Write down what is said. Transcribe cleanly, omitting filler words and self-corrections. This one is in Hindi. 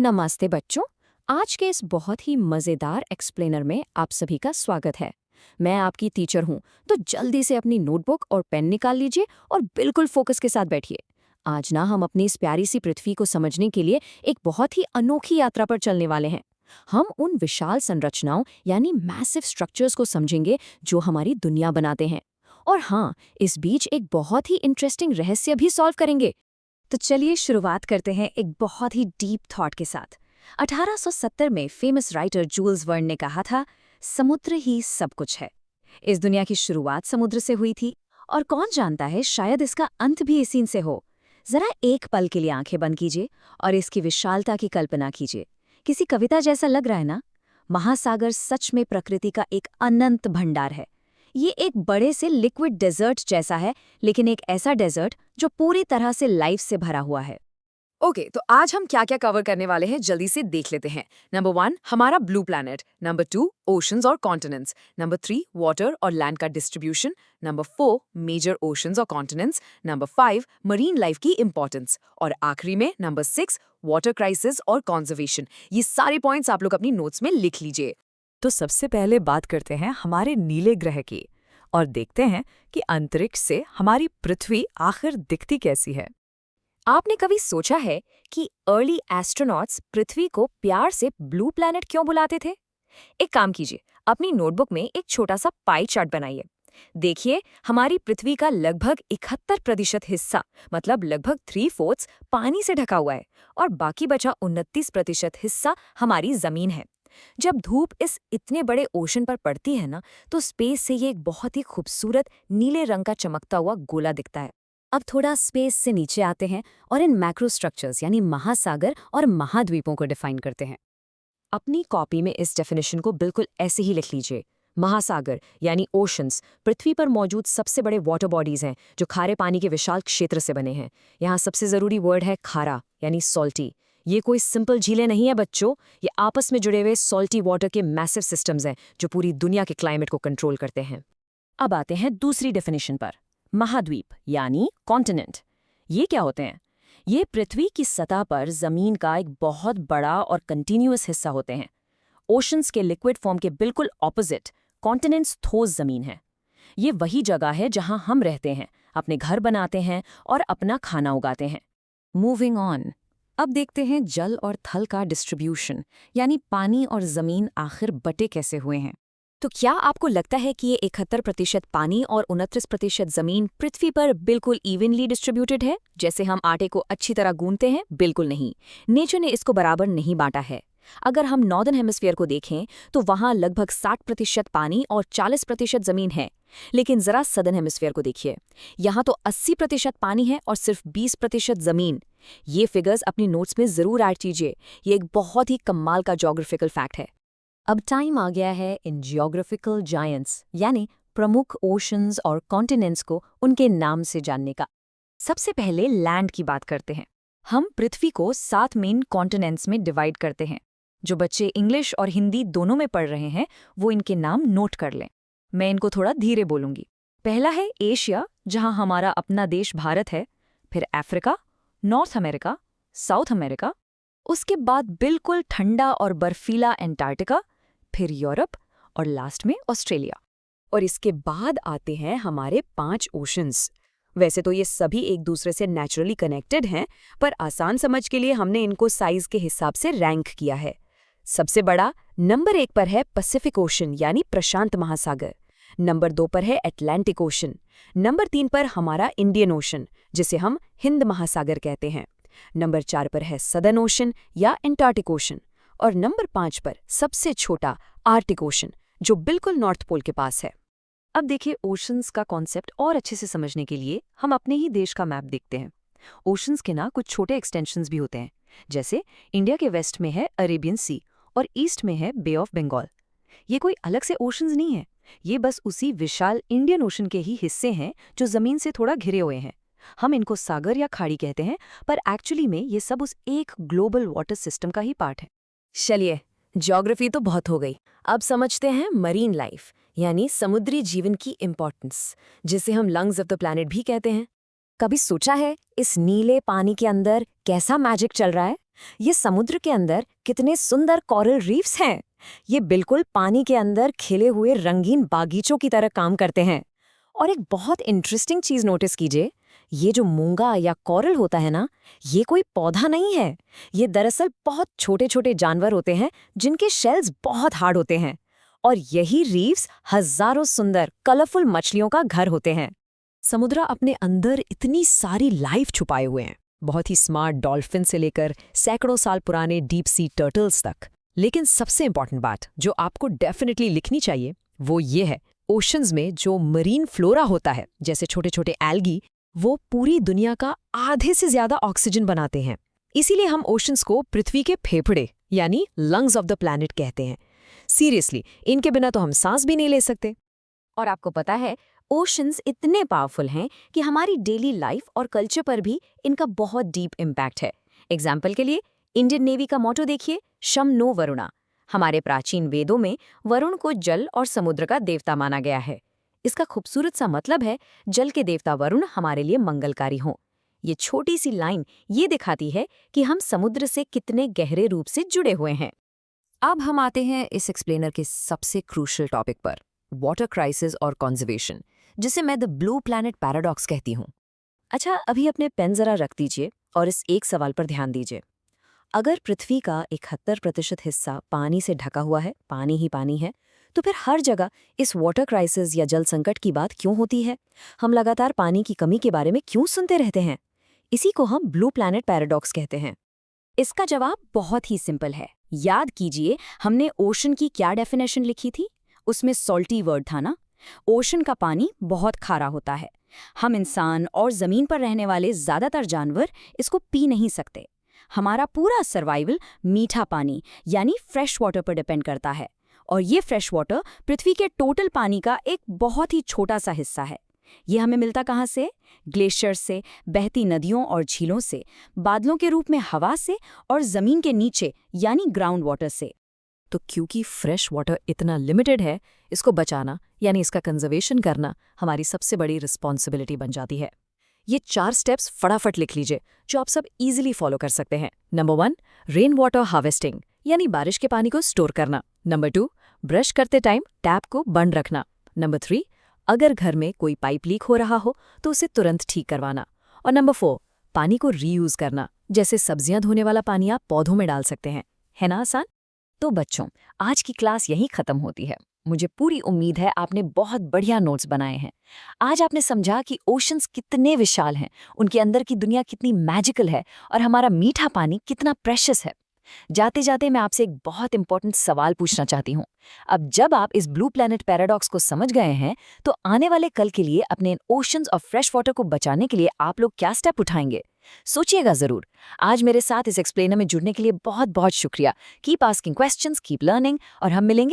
नमस्ते बच्चों। आज के इस बहुत ही मज़ेदार एक्सप्लेनर में आप सभी का स्वागत है। मैं आपकी टीचर हूँ, तो जल्दी से अपनी नोटबुक और पेन निकाल लीजिए और बिल्कुल फोकस के साथ बैठिए। आज ना हम अपनी इस प्यारी सी पृथ्वी को समझने के लिए एक बहुत ही अनोखी यात्रा पर चलने वाले हैं। हम उन विशाल संरचनाओं यानी मैसिव स्ट्रक्चर्स को समझेंगे जो हमारी दुनिया बनाते हैं। और हाँ, इस बीच एक बहुत ही इंटरेस्टिंग रहस्य भी सॉल्व करेंगे। तो चलिए शुरुआत करते हैं एक बहुत ही डीप थॉट के साथ। 1870 में फेमस राइटर जूल्स वर्न ने कहा था, समुद्र ही सब कुछ है। इस दुनिया की शुरुआत समुद्र से हुई थी और कौन जानता है शायद इसका अंत भी इसी से हो। जरा एक पल के लिए आंखें बंद कीजिए और इसकी विशालता की कल्पना कीजिए। किसी कविता जैसा लग रहा है ना? महासागर सच में प्रकृति का एक अनंत भंडार है। ये एक बड़े से लिक्विड डेजर्ट जैसा है, लेकिन एक ऐसा डेजर्ट जो पूरी तरह से लाइफ से भरा हुआ है। ओके, तो आज हम क्या क्या कवर करने वाले हैं जल्दी से देख लेते हैं। नंबर 1 हमारा ब्लू प्लैनेट, नंबर 2 ओशंस और कॉन्टिनेंट्स, नंबर 3 वाटर और लैंड का डिस्ट्रीब्यूशन, नंबर 4 मेजर ओशंस और कॉन्टिनेंट्स, नंबर 5 मरीन लाइफ की इंपॉर्टेंस और आखिरी में नंबर 6 वाटर क्राइसिस और कंजर्वेशन। ये सारे पॉइंट्स आप लोग अपनी नोट्स में लिख लीजिए। तो सबसे पहले बात करते हैं हमारे नीले ग्रह की और देखते हैं कि अंतरिक्ष से हमारी पृथ्वी आखिर दिखती कैसी है। आपने कभी सोचा है कि अर्ली एस्ट्रोनॉट्स पृथ्वी को प्यार से ब्लू प्लैनेट क्यों बुलाते थे? एक काम कीजिए, अपनी नोटबुक में एक छोटा सा पाई चार्ट बनाइए। देखिए, हमारी पृथ्वी का लगभग 71% हिस्सा, मतलब लगभग 3/4 पानी से ढका हुआ है और बाकी बचा 29% हिस्सा हमारी जमीन है। जब धूप इस इतने बड़े ओशन पर पड़ती है ना, तो स्पेस से ये एक बहुत ही खूबसूरत नीले रंग का चमकता हुआ गोला दिखता है। अब थोड़ा स्पेस से नीचे आते हैं और इन मैक्रो स्ट्रक्चर्स यानी महासागर और महाद्वीपों को डिफाइन करते हैं। अपनी कॉपी में इस डेफिनेशन को बिल्कुल ऐसे ही लिख लीजिए। महासागर यानी ओशंस पृथ्वी पर मौजूद सबसे बड़े वाटर बॉडीज हैं जो खारे पानी के विशाल क्षेत्र से बने हैं। यहाँ सबसे ज़रूरी वर्ड है खारा यानी सॉल्टी। ये कोई सिंपल झीलें नहीं है बच्चों, ये आपस में जुड़े हुए सॉल्टी वाटर के मैसिव सिस्टम्स हैं जो पूरी दुनिया के क्लाइमेट को कंट्रोल करते हैं। अब आते हैं दूसरी डेफिनेशन पर। महाद्वीप यानी कॉन्टिनेंट। ये क्या होते हैं? ये पृथ्वी की सतह पर जमीन का एक बहुत बड़ा और कंटिन्यूअस हिस्सा होते हैं। ओशंस के लिक्विड फॉर्म के बिल्कुल ऑपोजिट कॉन्टिनेंट्स ठोस जमीन है। ये वही जगह है जहां हम रहते हैं, अपने घर बनाते हैं और अपना खाना उगाते हैं। मूविंग ऑन, अब देखते हैं जल और थल का डिस्ट्रीब्यूशन, यानी पानी और जमीन आखिर बटे कैसे हुए हैं। तो क्या आपको लगता है कि ये 71% पानी और 29% जमीन पृथ्वी पर बिल्कुल इवनली डिस्ट्रीब्यूटेड है, जैसे हम आटे को अच्छी तरह गूंथते हैं? बिल्कुल नहीं। नेचर ने इसको बराबर नहीं बांटा है। अगर हम नॉर्दर्न हेमिस्फीयर को देखें तो वहां लगभग 60% पानी और 40% जमीन है। लेकिन जरा सदर्न हेमिस्फीयर को देखिए, यहाँ तो 80% पानी है और सिर्फ 20% जमीन। ये फिगर्स अपनी नोट्स में जरूर ऐड कीजिए, ये एक बहुत ही कमाल का ज्योग्राफिकल फैक्ट है। अब टाइम आ गया है इन जियोग्राफिकल जायंट्स यानी प्रमुख ओशंस और कॉन्टिनेंट्स को उनके नाम से जानने का। सबसे पहले लैंड की बात करते हैं। हम पृथ्वी को 7 मेन कॉन्टिनेंट्स में डिवाइड करते हैं। जो बच्चे इंग्लिश और हिंदी दोनों में पढ़ रहे हैं वो इनके नाम नोट कर लें। मैं इनको थोड़ा धीरे बोलूंगी। पहला है एशिया, जहां हमारा अपना देश भारत है। फिर Africa, north America, south America. उसके बाद बिल्कुल ठंडा और बर्फीला एंटार्क्टिका, फिर यूरोप और लास्ट में ऑस्ट्रेलिया। और इसके बाद आते हैं हमारे 5 ओशंस। वैसे तो ये सभी एक दूसरे से नेचुरली कनेक्टेड हैं, पर आसान समझ के लिए हमने इनको साइज के हिसाब से रैंक किया है। सबसे बड़ा नंबर 1 पर है पैसिफिक ओशन यानी प्रशांत महासागर। नंबर 2 पर है अटलांटिक ओशन। नंबर 3 पर हमारा इंडियन ओशन, जिसे हम हिंद महासागर कहते हैं। नंबर 4 पर है सदर्न ओशन या एंटार्क्टिक ओशन। और नंबर 5 पर सबसे छोटा आर्कटिक ओशन, जो बिल्कुल नॉर्थ पोल के पास है। अब देखिए, ओशंस का कॉन्सेप्ट और अच्छे से समझने के लिए हम अपने ही देश का मैप देखते हैं। ओशंस के ना कुछ छोटे एक्सटेंशंस भी होते हैं, जैसे इंडिया के वेस्ट में है अरेबियन सी और ईस्ट में है बे ऑफ बंगाल। ये कोई अलग से ओशंस नहीं है, ये बस उसी विशाल इंडियन ओशन के ही हिस्से हैं जो जमीन से थोड़ा घिरे हुए हैं। हम इनको सागर या खाड़ी कहते हैं, पर एक्चुअली में ये सब उस एक ग्लोबल वाटर सिस्टम का ही पार्ट है। चलिए, ज्योग्राफी तो बहुत हो गई। अब समझते हैं मरीन लाइफ यानी समुद्री जीवन की इम्पोर्टेंस, जिसे हम लंग्स ऑफ द प्लैनेट भी कहते हैं। कभी सोचा है इस नीले पानी के अंदर कैसा मैजिक चल रहा है? ये समुद्र के अंदर कितने सुंदर कोरल रीफ्स हैं। ये बिल्कुल पानी के अंदर खिले हुए रंगीन बागीचों की तरह काम करते हैं। और एक बहुत इंटरेस्टिंग चीज नोटिस कीजिए, ये जो मूंगा या कोरल होता है ना, ये कोई पौधा नहीं है। ये दरअसल बहुत छोटे छोटे जानवर होते हैं जिनके शेल्स बहुत हार्ड होते हैं। और यही रीफ्स हजारों सुंदर कलरफुल मछलियों का घर होते हैं। समुद्र अपने अंदर इतनी सारी लाइफ छुपाए हुए हैं, बहुत ही स्मार्ट डॉल्फिन से लेकर सैकड़ों साल पुराने डीप सी टर्टल्स तक। लेकिन सबसे इंपॉर्टेंट बात जो आपको डेफिनेटली लिखनी चाहिए वो ये है, ओशंस में जो मरीन फ्लोरा होता है, जैसे छोटे छोटे एल्गी, वो पूरी दुनिया का आधे से ज्यादा ऑक्सीजन बनाते हैं। इसीलिए हम ओशंस को पृथ्वी के फेफड़े यानी लंग्स ऑफ द प्लैनेट कहते हैं। सीरियसली, इनके बिना तो हम सांस भी नहीं ले सकते। और आपको पता है, ओशंस इतने पावरफुल हैं कि हमारी डेली लाइफ और कल्चर पर भी इनका बहुत डीप इम्पैक्ट है। एग्जाम्पल के लिए इंडियन नेवी का मोटो देखिए, शम नो वरुणा। हमारे प्राचीन वेदों में वरुण को जल और समुद्र का देवता माना गया है। इसका खूबसूरत सा मतलब है जल के देवता वरुण हमारे लिए मंगलकारी हों। ये छोटी सी लाइन ये दिखाती है कि हम समुद्र से कितने गहरे रूप से जुड़े हुए हैं। अब हम आते हैं इस एक्सप्लेनर के सबसे क्रूशियल टॉपिक पर, वाटर क्राइसिस और कंजर्वेशन, जिसे मैं द ब्लू प्लैनेट पैराडॉक्स कहती हूँ। अच्छा, अभी अपने पेन जरा रख दीजिए और इस एक सवाल पर ध्यान दीजिए। अगर पृथ्वी का 71% हिस्सा पानी से ढका हुआ है, पानी ही पानी है, तो फिर हर जगह इस वाटर क्राइसिस या जल संकट की बात क्यों होती है? हम लगातार पानी की कमी के बारे में क्यों सुनते रहते हैं? इसी को हम ब्लू प्लैनेट पैराडॉक्स कहते हैं। इसका जवाब बहुत ही सिंपल है। याद कीजिए, हमने ओशन की क्या डेफिनेशन लिखी थी? उसमें सॉल्टी वर्ड था ना। ओशन का पानी बहुत खारा होता है। हम इंसान और ज़मीन पर रहने वाले ज़्यादातर जानवर इसको पी नहीं सकते। हमारा पूरा सर्वाइवल मीठा पानी यानी फ्रेश वाटर पर डिपेंड करता है, और ये फ्रेश वाटर पृथ्वी के टोटल पानी का एक बहुत ही छोटा सा हिस्सा है। ये हमें मिलता कहाँ से? ग्लेशियर से, बहती नदियों और झीलों से, बादलों के रूप में हवा से, और ज़मीन के नीचे यानी ग्राउंड वाटर से। तो क्योंकि फ्रेश वाटर इतना लिमिटेड है, इसको बचाना यानी इसका कंजर्वेशन करना हमारी सबसे बड़ी रिस्पॉन्सिबिलिटी बन जाती है। ये 4 स्टेप्स फटाफट लिख लीजिए जो आप सब इजीली फॉलो कर सकते हैं। नंबर 1, रेन वाटर हार्वेस्टिंग यानी बारिश के पानी को स्टोर करना। नंबर 2, ब्रश करते टाइम टैप को बंद रखना। नंबर 3, अगर घर में कोई पाइप लीक हो रहा हो तो उसे तुरंत ठीक करवाना। और नंबर 4, पानी को रीयूज करना, जैसे सब्जियां धोने वाला पानी आप पौधों में डाल सकते हैं। है ना आसान? तो बच्चों, आज की क्लास यहीं खत्म होती है। मुझे पूरी उम्मीद है आपने बहुत बढ़िया नोट्स बनाए हैं। आज आपने समझा कि ओशंस कितने विशाल हैं, उनके अंदर की दुनिया कितनी मैजिकल है और हमारा मीठा पानी कितना प्रेशियस है। जाते जाते मैं आपसे एक बहुत इंपॉर्टेंट सवाल पूछना चाहती हूँ। अब जब आप इस ब्लू प्लैनेट पैराडॉक्स को समझ गए हैं, तो आने वाले कल के लिए अपने ओशंस और फ्रेश वाटर को बचाने के लिए आप लोग क्या स्टेप उठाएंगे? सोचिएगा जरूर। आज मेरे साथ इस एक्सप्लेनर में जुड़ने के लिए बहुत बहुत शुक्रिया। Keep asking questions, keep learning, और हम मिलेंगे